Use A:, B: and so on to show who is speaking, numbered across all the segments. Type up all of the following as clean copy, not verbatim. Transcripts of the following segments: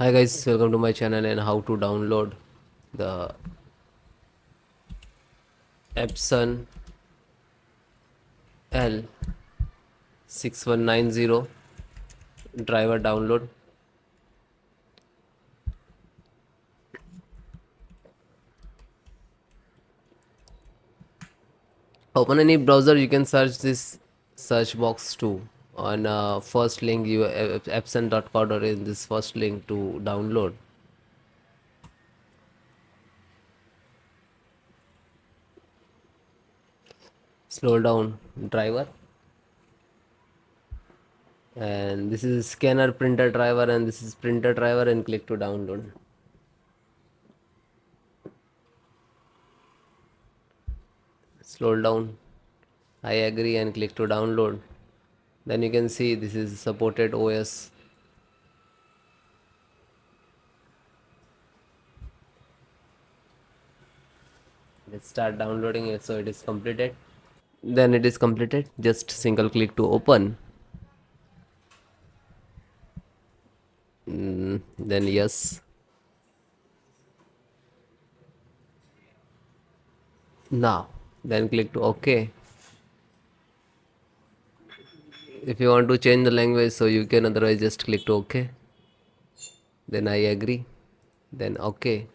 A: Hi guys, welcome to my channel and how to download the Epson L6190 driver download. Open any browser, you can search this search box too. On first link, you epson.co or in this first link to download. Slow down driver, and this is scanner printer driver, and this is printer driver, and click to download. Scroll down, I agree, and click to download. Then you can see this is supported OS. Let's start downloading it. So it is completed. Then it is completed. Just single click to open. Then yes. Now then click to OK. If you want to change the language, so you can, otherwise just click to OK. Then I agree. Then OK.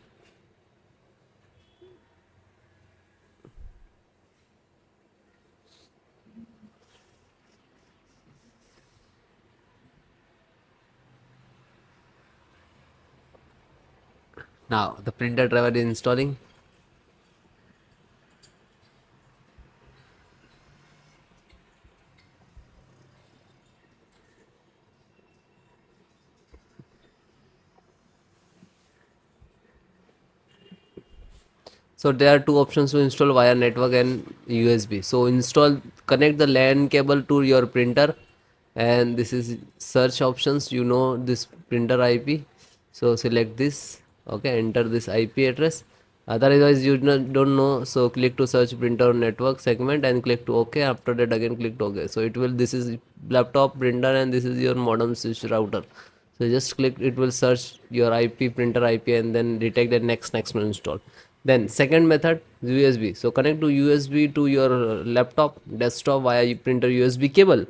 A: Now the printer driver is installing. So there are two options to install via network and USB. So install, connect the LAN cable to your printer, and this is search options. You know this printer IP, so select this. Okay, enter this IP address. Otherwise you don't know, so click to search printer network segment and click to OK. After that again click to OK. So it will, this is laptop printer and this is your modem switch router. So just click, it will search your IP, printer IP, and then detect the next will install. Then second method, USB. So connect to USB to your laptop desktop via printer USB cable.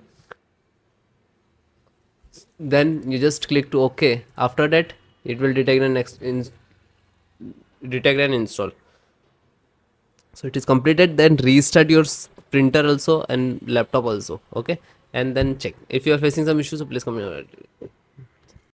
A: Then you just click to OK. After that it will detect the detect and install. So it is completed. Then restart your printer also and laptop also. Okay, and then check if you are facing some issues, so please comment.